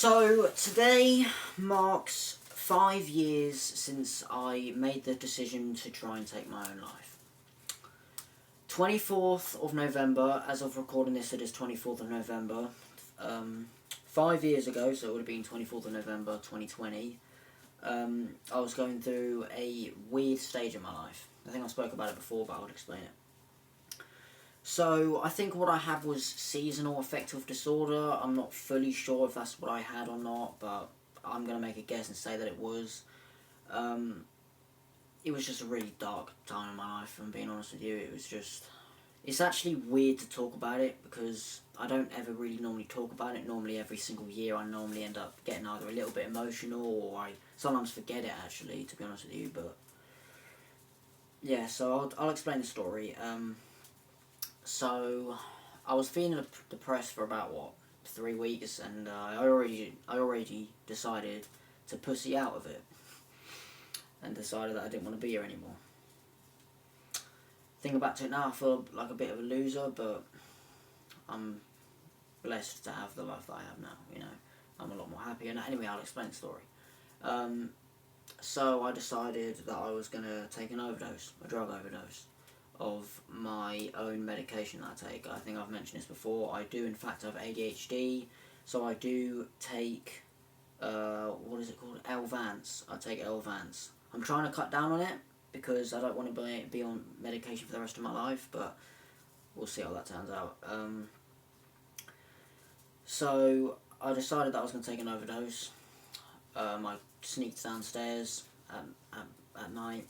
So today marks 5 years since I made the decision to try and take my own life. 24th of November, as of recording this, it is 24th of November. 5 years ago, so it would have been 24th of November 2020, I was going through a weird stage in my life. I think I spoke about it before, but I would explain it. So, I think what I had was seasonal affective disorder. I'm not fully sure if that's what I had or not, but I'm going to make a guess and say that it was. It was just a really dark time in my life, if I'm being honest with you. It was just... It's actually weird to talk about it, because I don't ever really normally talk about it. Normally, every single year, I normally end up getting either a little bit emotional, or I sometimes forget it, actually, to be honest with you, but... Yeah, so I'll explain the story. So, I was feeling depressed for about, 3 weeks, and I already decided to pussy out of it, and decided that I didn't want to be here anymore. Thinking back to it now, I feel like a bit of a loser, but I'm blessed to have the life that I have now, you know. I'm a lot more happy, and anyway, I'll explain the story. So I decided that I was going to take a drug overdose, of my own medication that I take. I think I've mentioned this before. I do in fact have ADHD, so I do take, what is it called? Elvance. I take Elvance. I'm trying to cut down on it, because I don't want to be on medication for the rest of my life, but we'll see how that turns out. So I decided that I was going to take an overdose. I sneaked downstairs at night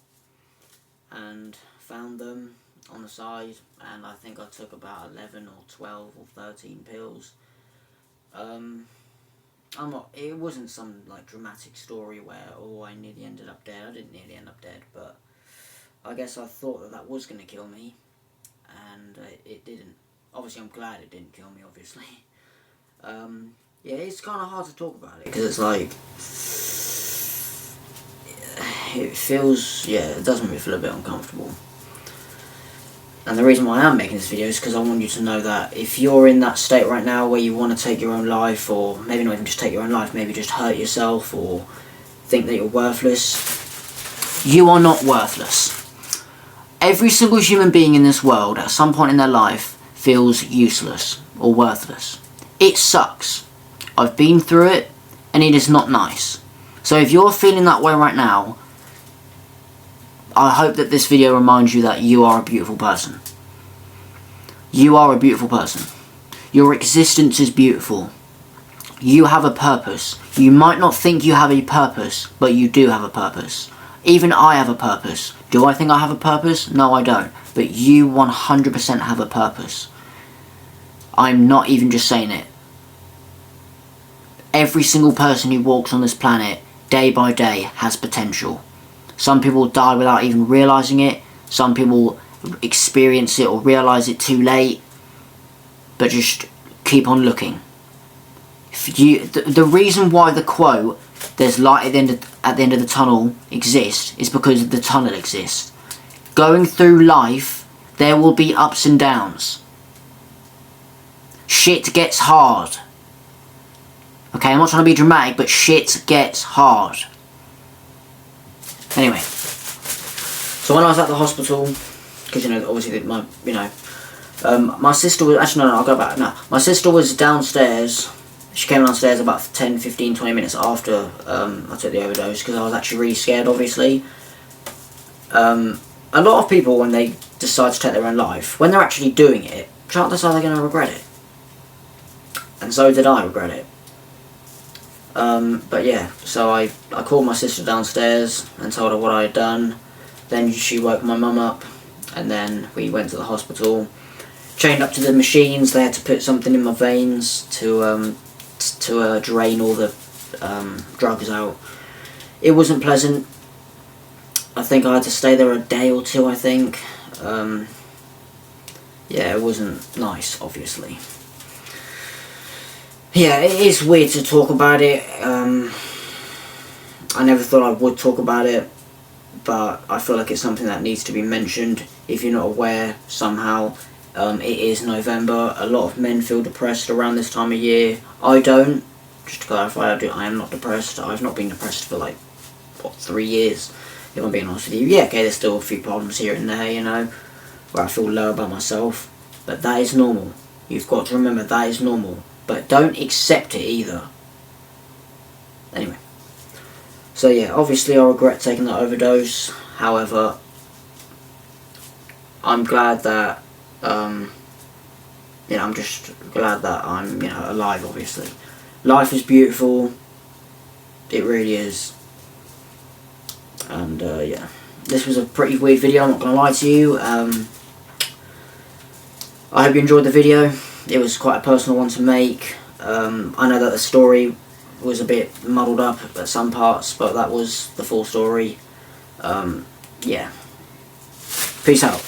and found them on the side, and I think I took about 11 or 12 or 13 pills. It wasn't some like dramatic story where, I nearly ended up dead. I didn't nearly end up dead, but I guess I thought that was going to kill me, and it didn't. Obviously, I'm glad it didn't kill me, obviously. Yeah, it's kind of hard to talk about it, because it's like, it feels, it does make me feel a bit uncomfortable. And the reason why I am making this video is because I want you to know that if you're in that state right now where you want to take your own life, or maybe not even just take your own life, maybe just hurt yourself, or think that you're worthless, you are not worthless. Every single human being in this world at some point in their life feels useless or worthless. It sucks. I've been through it, and it is not nice. So if you're feeling that way right now, I hope that this video reminds you that you are a beautiful person. You are a beautiful person. Your existence is beautiful. You have a purpose. You might not think you have a purpose, but you do have a purpose. Even I have a purpose. Do I think I have a purpose? No, I don't. But you 100% have a purpose. I'm not even just saying it. Every single person who walks on this planet, day by day, has potential. Some people die without even realising it. Some people experience it or realise it too late. But just keep on looking. The reason why the quote, "there's light at the end of the tunnel," exists is because the tunnel exists. Going through life, there will be ups and downs. Shit gets hard. Okay, I'm not trying to be dramatic, but shit gets hard. Anyway, so when I was at the hospital, because obviously my sister was, actually no, I'll go back now. My sister was downstairs. She came downstairs about 10, 15, 20 minutes after I took the overdose, because I was actually really scared, obviously. A lot of people, when they decide to take their own life, when they're actually doing it, chances are they're going to regret it. And so did I regret it. But yeah, so I called my sister downstairs and told her what I had done. Then she woke my mum up, and then we went to the hospital, chained up to the machines. They had to put something in my veins to drain all the drugs out. It wasn't pleasant. I think I had to stay there a day or two, I think. Yeah, it wasn't nice, obviously. Yeah, it is weird to talk about it. I never thought I would talk about it, but I feel like it's something that needs to be mentioned. If you're not aware, somehow, it is November. A lot of men feel depressed around this time of year. I don't. just to clarify, I am not depressed. I've not been depressed for like, what, 3 years, if I'm being honest with you. Yeah, okay, there's still a few problems here and there, you know, where I feel low about myself, but that is normal. You've got to remember that is normal, but don't accept it either. Anyway, so yeah, obviously I regret taking that overdose. However, I'm glad that, you know, I'm just glad that I'm, you know, alive, obviously. Life is beautiful, it really is. And yeah, this was a pretty weird video, I'm not going to lie to you. I hope you enjoyed the video. It was quite a personal one to make. I know that the story was a bit muddled up at some parts, but that was the full story. Yeah. Peace out.